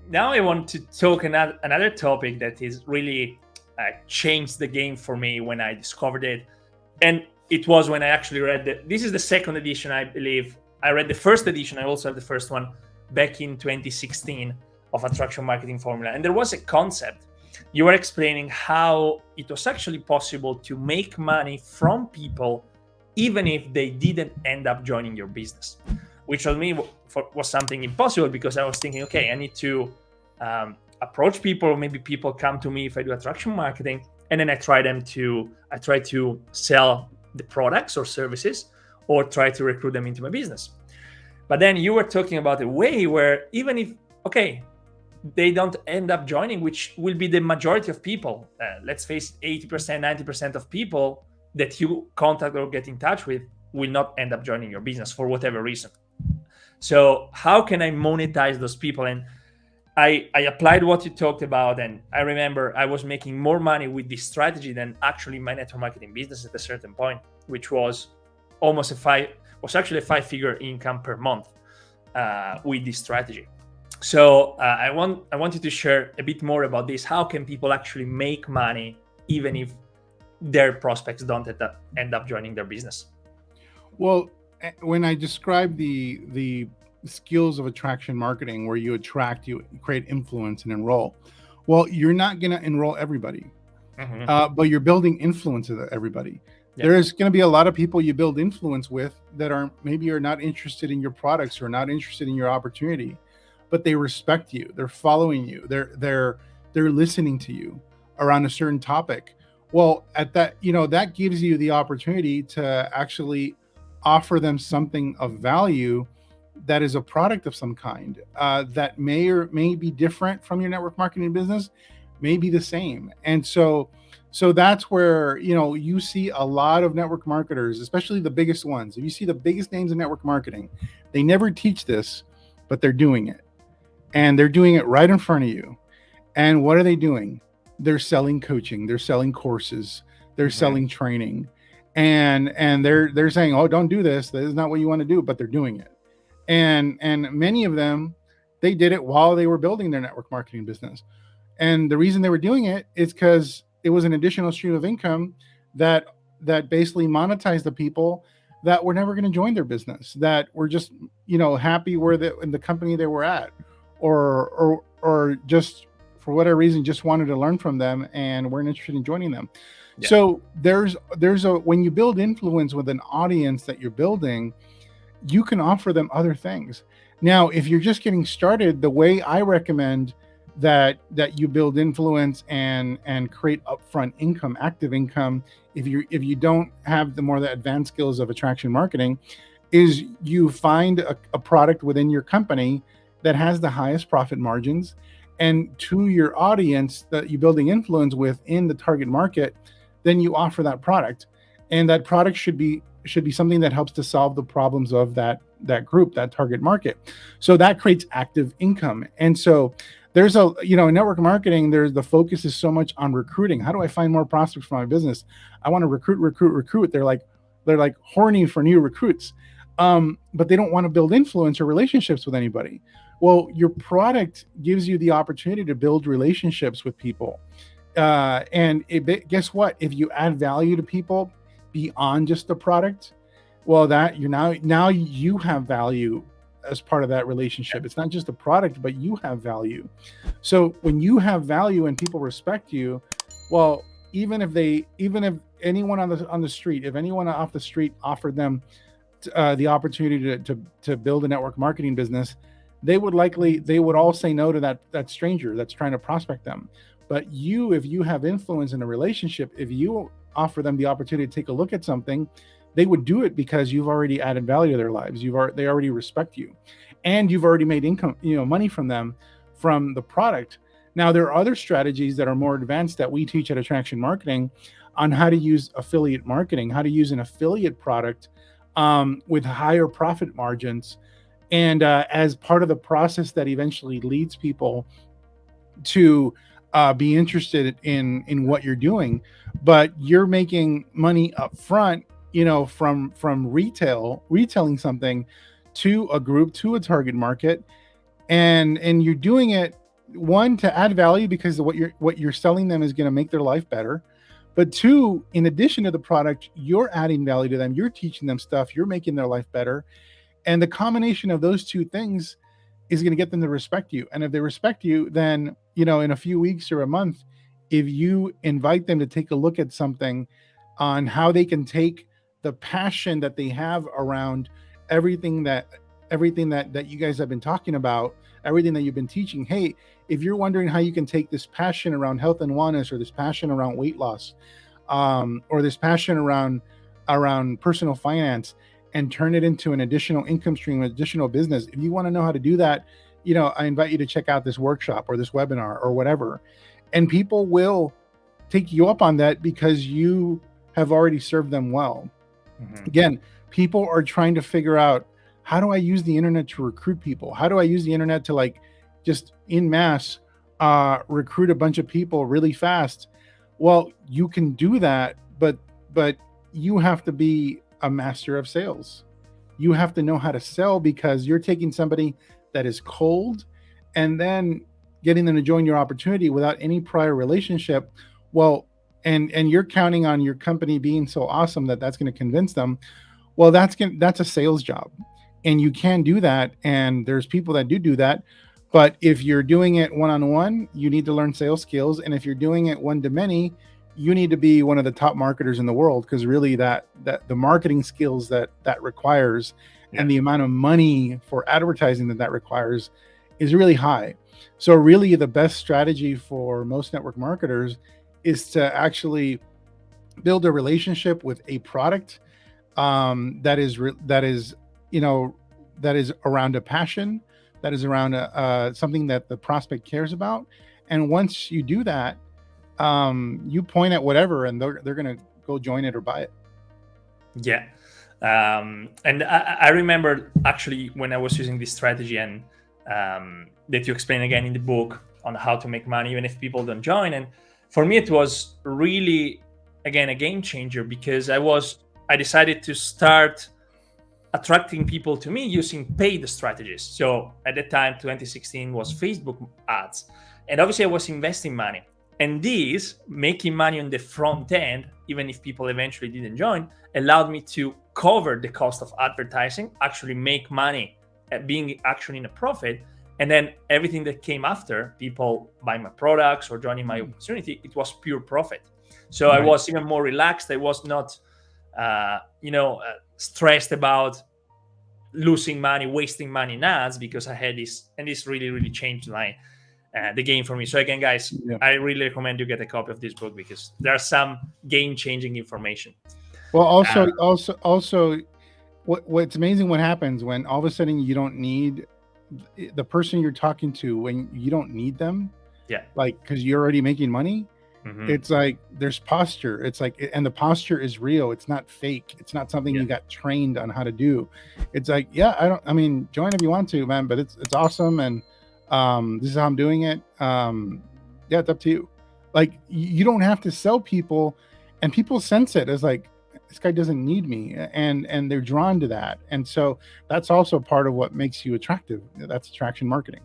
now I want to talk another topic that is really changed the game for me when I discovered it. And it was when I actually read this is the second edition, I believe. I read the first edition. I also have the first one back in 2016 of Attraction Marketing Formula. And there was a concept. You were explaining how it was actually possible to make money from people even if they didn't end up joining your business, which for me was something impossible, because I was thinking, okay, I need to approach people. Maybe people come to me if I do attraction marketing, and then I try to sell the products or services, or try to recruit them into my business. But then you were talking about a way where even if, okay, they don't end up joining, which will be the majority of people, let's face it, 80%, 90% of people that you contact or get in touch with will not end up joining your business for whatever reason. So how can I monetize those people? And I applied what you talked about, and I remember I was making more money with this strategy than actually my network marketing business at a certain point, which was almost a 5-figure income per month with this strategy. So I wanted to share a bit more about this. How can people actually make money even if their prospects don't end up joining their business? Well, when I describe the skills of attraction marketing, where you attract, you create influence and enroll. Well, you're not going to enroll everybody, but you're building influence with everybody. Yeah. There's going to be a lot of people you build influence with that are not interested in your products or not interested in your opportunity, but they respect you. They're following you. They're listening to you around a certain topic. Well, at that, that gives you the opportunity to actually offer them something of value that is a product of some kind that may be different from your network marketing business, may be the same. And so that's where, you see a lot of network marketers, especially the biggest ones. If you see the biggest names in network marketing, they never teach this, but they're doing it. And they're doing it right in front of you. And what are they doing? They're selling coaching, they're selling courses, they're selling training. And they're saying, oh, don't do this. This is not what you want to do, but they're doing it. And many of them, they did it while they were building their network marketing business. And the reason they were doing it is because it was an additional stream of income that basically monetized the people that were never going to join their business, that were just, happy in the company they were at, or just for whatever reason, just wanted to learn from them and weren't interested in joining them. Yeah. So when you build influence with an audience that you're building, you can offer them other things. Now, if you're just getting started, the way I recommend that you build influence and create upfront income, active income, if you don't have the more advanced skills of attraction marketing, is you find a product within your company that has the highest profit margins, and to your audience that you're building influence with in the target market, then you offer that product. And that product should be something that helps to solve the problems of that group, that target market. So that creates active income. And so there's in network marketing, the focus is so much on recruiting. How do I find more prospects for my business? I want to recruit. They're like horny for new recruits. But they don't want to build influence or relationships with anybody. Well, your product gives you the opportunity to build relationships with people. Guess what? If you add value to people beyond just the product, well, that now you have value as part of that relationship. It's not just a product, but you have value. So when you have value and people respect you, well, even if anyone on the street, if anyone off the street offered them the opportunity to build a network marketing business, they would all say no to that stranger that's trying to prospect them. But if you have influence in a relationship, if you offer them the opportunity to take a look at something, they would do it because you've already added value to their lives. They already respect you, and you've already made income, money from them, from the product. Now, there are other strategies that are more advanced that we teach at Attraction Marketing on how to use affiliate marketing, how to use an affiliate product with higher profit margins, and as part of the process that eventually leads people to be interested in what you're doing. But you're making money up front, from retailing something to a group, to a target market, and you're doing it one, to add value, because what you're selling them is going to make their life better. But two, in addition to the product, you're adding value to them. You're teaching them stuff. You're making their life better. And the combination of those two things is going to get them to respect you. And if they respect you, then, in a few weeks or a month, if you invite them to take a look at something on how they can take the passion that they have around everything that you guys have been talking about, everything that you've been teaching. Hey, if you're wondering how you can take this passion around health and wellness, or this passion around weight loss, or this passion around personal finance, and turn it into an additional income stream, additional business. If you want to know how to do that, I invite you to check out this workshop or this webinar or whatever. And people will take you up on that because you have already served them well. Mm-hmm. Again, people are trying to figure out, how do I use the internet to recruit people? How do I use the internet to just in mass recruit a bunch of people really fast? Well, you can do that, but you have to be a master of sales. You have to know how to sell, because you're taking somebody that is cold and then getting them to join your opportunity without any prior relationship. Well, and you're counting on your company being so awesome that that's going to convince them. Well, that's a sales job, and you can do that. And there's people that do that. But if you're doing it one-on-one, you need to learn sales skills. And if you're doing it one-to-many, you need to be one of the top marketers in the world, because really that the marketing skills that requires, and the amount of money for advertising that requires is really high. So really the best strategy for most network marketers is to actually build a relationship with a product that is around a passion, that is around something that the prospect cares about. And once you do that, you point at whatever, and they're going to go join it or buy it. Yeah. And I remember actually when I was using this strategy, and that you explain again in the book on how to make money even if people don't join. And for me, it was really, again, a game changer, because I decided to start attracting people to me using paid strategies. So at that time, 2016, was Facebook ads. And obviously I was investing money. And this, making money on the front end, even if people eventually didn't join, allowed me to cover the cost of advertising, actually make money, being actually in a profit. And then everything that came after, people buying my products or joining my opportunity, it was pure profit. So right. I was even more relaxed. I was not, stressed about losing money, wasting money in ads, because I had this, and this really, really changed the game for me. So again, guys, I really recommend you get a copy of this book, because there are some game-changing information. Well, also, what's amazing, what happens when all of a sudden you don't need the person you're talking to, when you don't need them, because you're already making money. Mm-hmm. It's like there's posture. It's like, and the posture is real. It's not fake. It's not something you got trained on how to do. It's like, join if you want to, man, but it's awesome. And this is how I'm doing it. It's up to you. Like, you don't have to sell people, and people sense it as like, this guy doesn't need me, and they're drawn to that. And so that's also part of what makes you attractive. That's attraction marketing.